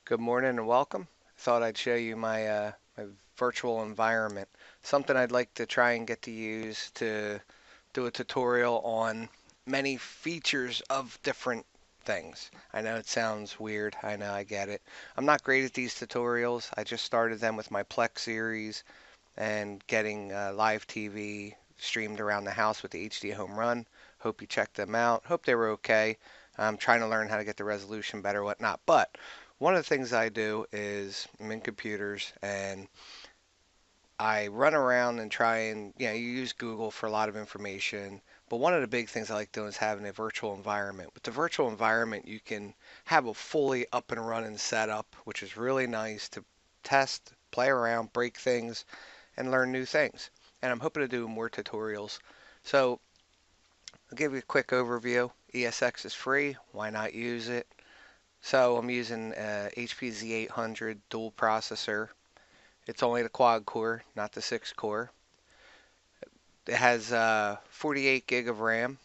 Good morning and welcome. Thought I'd show you my virtual environment. Something I'd like to try and get to use to do a tutorial on many features of different things. I know it sounds weird. I know, I get it. I'm not great at these tutorials. I just started them with my Plex series and getting live TV streamed around the house with the HD Home Run. Hope you checked them out. Hope they were okay. I'm trying to learn how to get the resolution better, whatnot. But one of the things I do is I'm in computers and I run around and try and, you use Google for a lot of information. But one of the big things I like doing is having a virtual environment. With the virtual environment, you can have a fully up and running setup, which is really nice to test, play around, break things, and learn new things. And I'm hoping to do more tutorials. So I'll give you a quick overview. ESX is free. Why not use it? So I'm using HP Z800 dual processor. It's only the quad core, not the 6 core. It has 48 gig of RAM,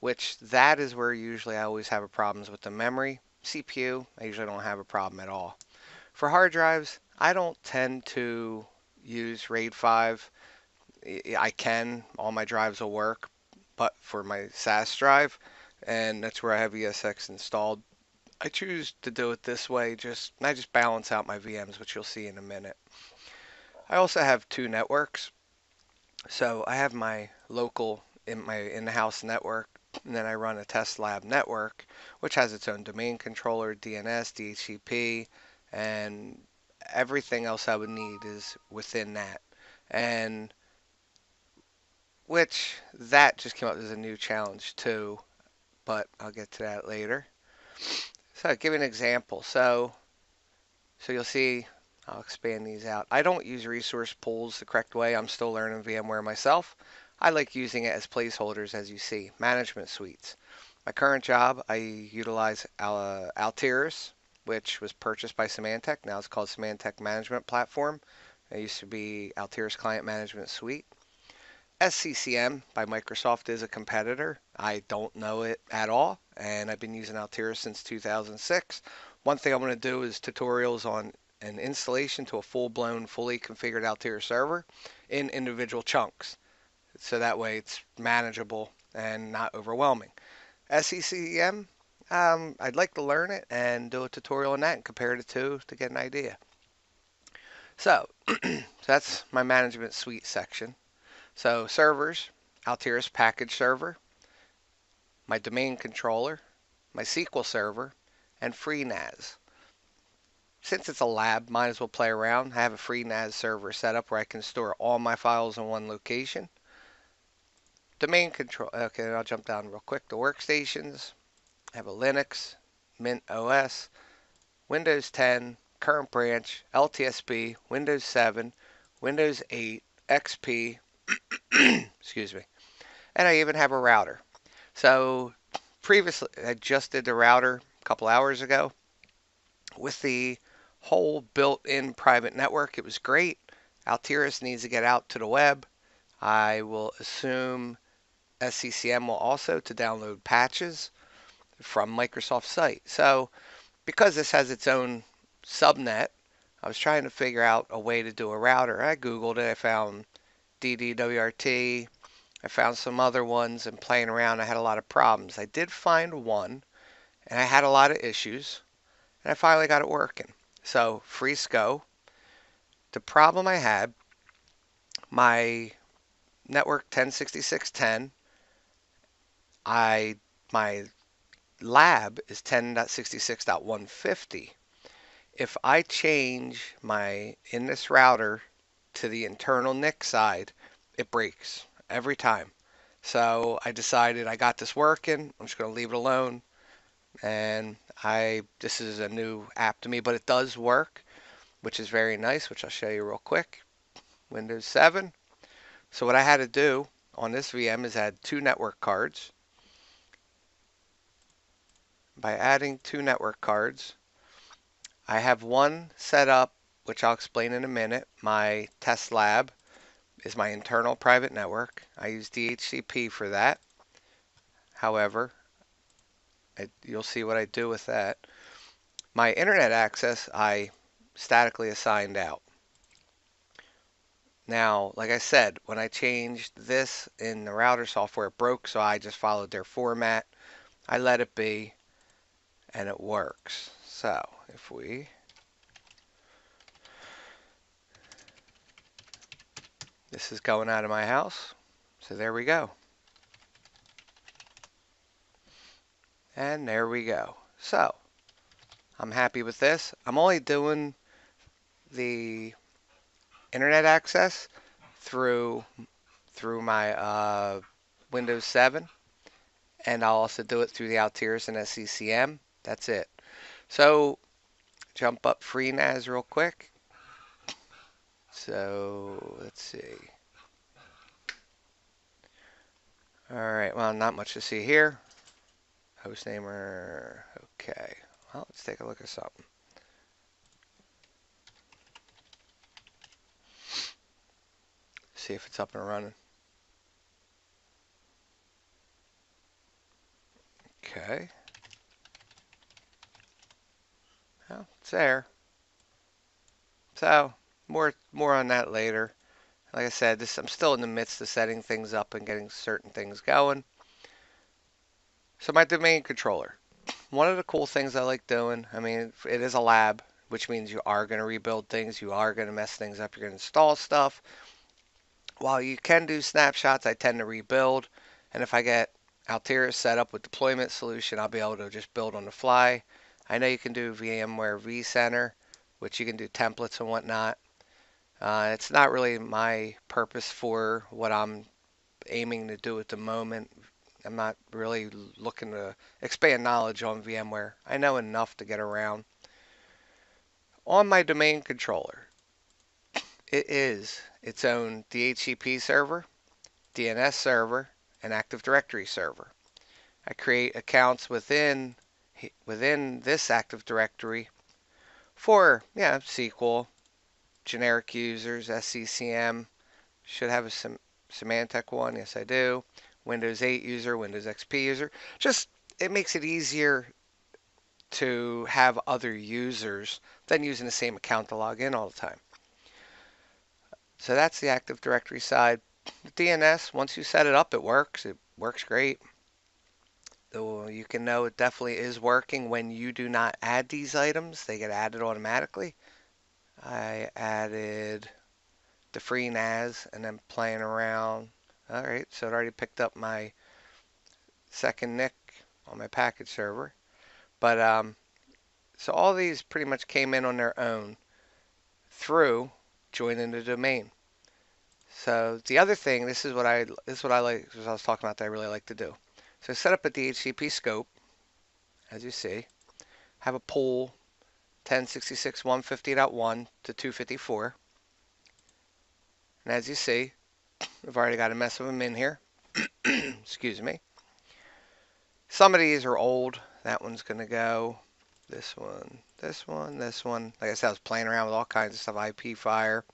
which that is where usually I always have problems with the memory. CPU, I usually don't have a problem at all. For hard drives, I don't tend to use RAID 5. I can, all my drives will work, but for my SAS drive, and that's where I have ESX installed, I choose to do it this way. I just balance out my VMs, which you'll see in a minute. I also have two networks. So I have my local my in-house network, and then I run a test lab network, which has its own domain controller, DNS, DHCP, and everything else I would need is within that. And which that just came up as a new challenge too, but I'll get to that later. So I'll give you an example. So you'll see, I'll expand these out. I don't use resource pools the correct way. I'm still learning VMware myself. I like using it as placeholders, as you see, management suites. My current job, I utilize Altiris, which was purchased by Symantec. Now it's called Symantec Management Platform. It used to be Altiris Client Management Suite. SCCM by Microsoft is a competitor. I don't know it at all, and I've been using Altiris since 2006. One thing I'm going to do is tutorials on an installation to a full-blown, fully configured Altiris server in individual chunks. So that way it's manageable and not overwhelming. SCCM, I'd like to learn it and do a tutorial on that and compare the two to get an idea. So, that's my management suite section. So servers, Altiris package server, my domain controller, my SQL server, and FreeNAS. Since it's a lab, might as well play around. I have a FreeNAS server set up where I can store all my files in one location. Domain control, okay, I'll jump down real quick. The workstations, I have a Linux, Mint OS, Windows 10, current branch, LTSB, Windows 7, Windows 8, XP, excuse me, and I even have a router. So previously, I just did the router a couple hours ago. With the whole built-in private network, it was great. Altiris needs to get out to the web. I will assume SCCM will also to download patches from Microsoft site. So because this has its own subnet, I was trying to figure out a way to do a router. I Googled it. I found DDWRT. I found some other ones, and playing around I had a lot of problems. I did find one, and I had a lot of issues, and I finally got it working. So Frisco, the problem I had, my network 1066.10, my lab is 10.66.150. If I change in this router to the internal NIC side, it breaks every time. So I decided I got this working. I'm just going to leave it alone. And this is a new app to me, but it does work, which is very nice, which I'll show you real quick. Windows 7. So what I had to do on this VM is add two network cards. By adding two network cards, I have one set up, which I'll explain in a minute. My test lab is my internal private network. I use DHCP for that. However, you'll see what I do with that. My internet access, I statically assigned out. Now, like I said, when I changed this in the router software, it broke, so I just followed their format. I let it be, and it works. So, if this is going out of my house, so there we go. And there we go. So, I'm happy with this. I'm only doing the internet access through my Windows 7, and I'll also do it through the Altiris and SCCM. That's it. So jump up FreeNAS real quick. So let's see. All right. Well, not much to see here. Hostnamer. Okay. Well, let's take a look at something. See if it's up and running. Okay. Well, it's there. So more on that later. Like I said, I'm still in the midst of setting things up and getting certain things going. So my domain controller. One of the cool things I like doing, I mean, it is a lab, which means you are going to rebuild things, you are going to mess things up, you're going to install stuff. While you can do snapshots, I tend to rebuild. And if I get Altiris set up with deployment solution, I'll be able to just build on the fly. I know you can do VMware vCenter, which you can do templates and whatnot. It's not really my purpose for what I'm aiming to do at the moment. I'm not really looking to expand knowledge on VMware. I know enough to get around. On my domain controller, it is its own DHCP server, DNS server, and Active Directory server. I create accounts within this Active Directory for SQL, generic users, SCCM. Should have a Symantec one. Yes, I do. Windows 8 user, Windows XP user. Just, it makes it easier to have other users than using the same account to log in all the time. So that's the Active Directory side. The DNS, once you set it up, it works. It works great. Though you can know it definitely is working when you do not add these items. They get added automatically. I added the FreeNAS and then playing around. All right, so it already picked up my second NIC on my package server. But so all these pretty much came in on their own through joining the domain. So the other thing, this is what I like, this is what I was talking about that I really like to do. So set up a DHCP scope, as you see, have a pool 1066.150.1 to 254. And as you see, I've already got a mess of them in here. Excuse me. Some of these are old. That one's going to go. This one, this one, this one. Like I said, I was playing around with all kinds of stuff. IP fire.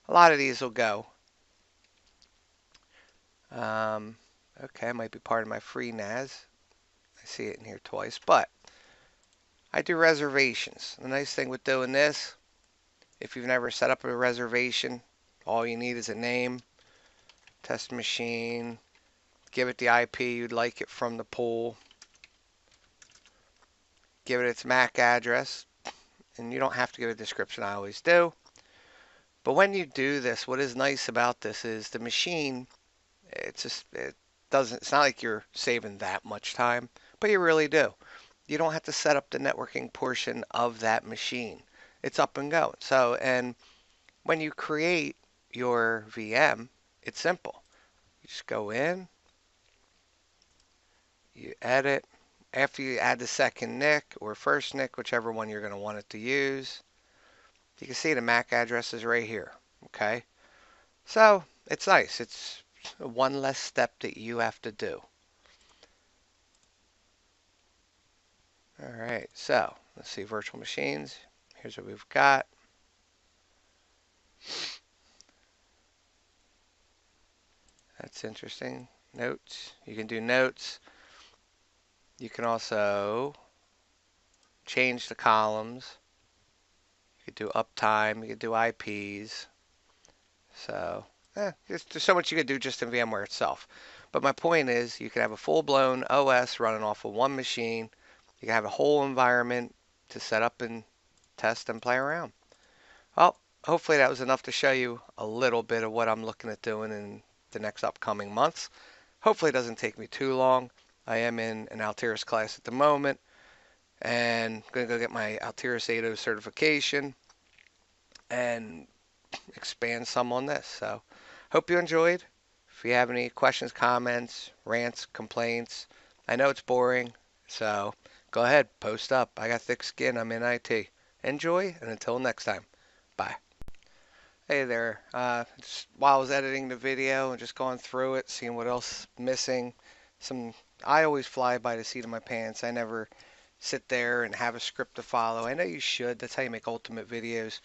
A lot of these will go. Okay, might be part of my FreeNAS. I see it in here twice, but I do reservations. The nice thing with doing this, if you've never set up a reservation, all you need is a name, test machine, give it the IP you'd like it from the pool, give it its MAC address, and you don't have to give a description, I always do. But when you do this, what is nice about this is the machine, it's not like you're saving that much time, but you really do. You don't have to set up the networking portion of that machine. It's up and going. So, and when you create your VM, it's simple. You just go in, you edit. After you add the second NIC or first NIC, whichever one you're going to want it to use, you can see the MAC address is right here. Okay, so it's nice. It's one less step that you have to do. All right, so let's see virtual machines. Here's what we've got. That's interesting. Notes. You can do notes. You can also change the columns. You could do uptime. You could do IPs. So, there's so much you could do just in VMware itself. But my point is, you can have a full-blown OS running off of one machine. You can have a whole environment to set up and test and play around. Well, hopefully that was enough to show you a little bit of what I'm looking at doing in the next upcoming months. Hopefully it doesn't take me too long. I am in an Altiris class at the moment and I'm going to go get my Altiris 8.0 certification and expand some on this. So, hope you enjoyed. If you have any questions, comments, rants, complaints, I know it's boring, so go ahead, post up. I got thick skin. I'm in IT. Enjoy, and until next time, bye. Hey there. Just while I was editing the video and just going through it, seeing what else missing. I always fly by the seat of my pants. I never sit there and have a script to follow. I know you should. That's how you make ultimate videos.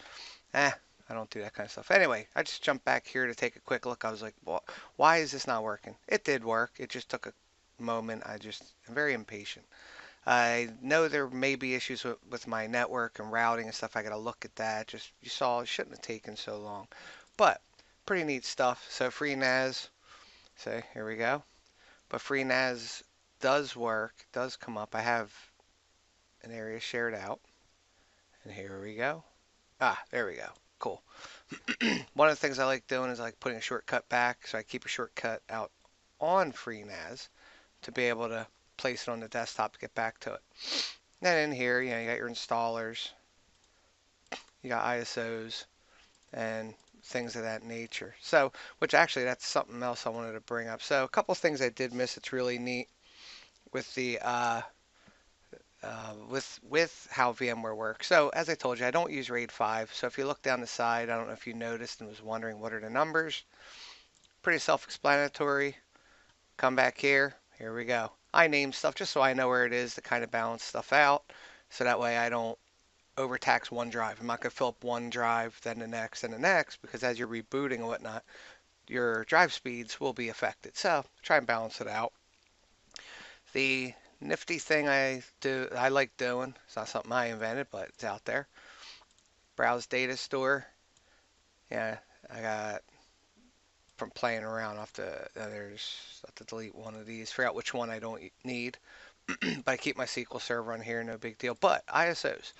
I don't do that kind of stuff. Anyway, I just jumped back here to take a quick look. I was like, well, why is this not working? It did work. It just took a moment. I'm very impatient. I know there may be issues with my network and routing and stuff. I got to look at that. Just, you saw, it shouldn't have taken so long. But, pretty neat stuff. So, FreeNAS, so here we go. But FreeNAS does work, does come up. I have an area shared out. And here we go. There we go. Cool. One of the things I like doing is I like putting a shortcut back, so I keep a shortcut out on FreeNAS to be able to place it on the desktop to get back to it. Then in here, you got your installers, you got ISOs, and things of that nature. So, which actually that's something else I wanted to bring up. So, a couple of things I did miss. It's really neat with the with how VMware works. So as I told you, I don't use RAID 5. So if you look down the side, I don't know if you noticed and was wondering what are the numbers. Pretty self-explanatory. Come back here. Here we go. I name stuff just so I know where it is to kind of balance stuff out. So that way I don't overtax one drive. I'm not going to fill up one drive, then the next, and the next, because as you're rebooting and whatnot, your drive speeds will be affected. So try and balance it out. The nifty thing I like doing, it's not something I invented, but it's out there. Browse data store. Yeah, I got from playing around. I'll have to delete one of these. Figure out which one I don't need. But I keep my SQL Server on here, no big deal. But ISOs.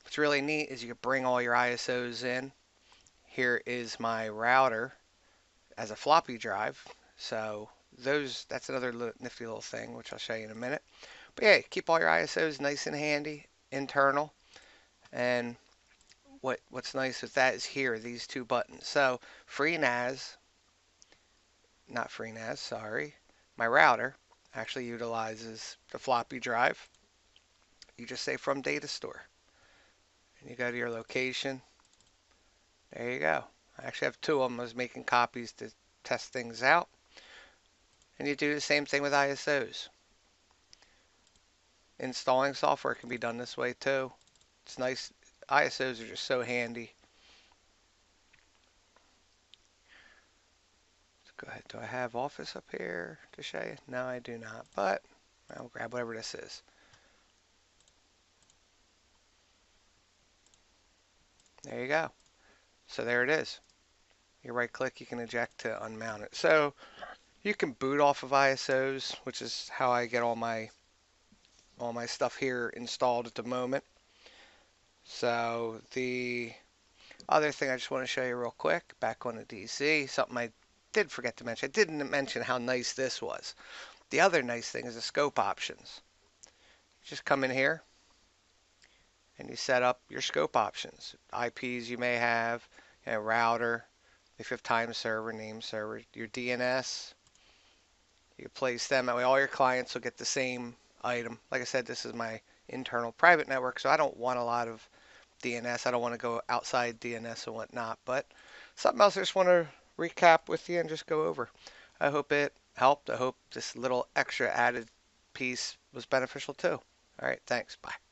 What's really neat is you can bring all your ISOs in. Here is my router as a floppy drive. So that's another nifty little thing, which I'll show you in a minute. But yeah, keep all your ISOs nice and handy, internal. And what's nice with that is here, these two buttons. So FreeNAS, not FreeNAS, sorry, my router actually utilizes the floppy drive. You just say from data store. And you go to your location. There you go. I actually have two of them. I was making copies to test things out. And you do the same thing with ISOs. Installing software can be done this way too. It's nice. ISOs are just so handy. Let's go ahead. Do I have Office up here to show you? No, I do not. But I'll grab whatever this is. There you go. So there it is. You right click, you can eject to unmount it. So you can boot off of ISOs, which is how I get all my stuff here installed at the moment. So the other thing I just want to show you real quick, back on the DC, something I did forget to mention. I didn't mention how nice this was. The other nice thing is the scope options. Just come in here and you set up your scope options. IPs you may have, router, if you have time server, name server, your DNS. You place them, that way all your clients will get the same item. Like I said, this is my internal private network, so I don't want a lot of DNS. I don't want to go outside DNS and whatnot, but something else I just want to recap with you and just go over. I hope it helped. I hope this little extra added piece was beneficial too. All right, thanks. Bye.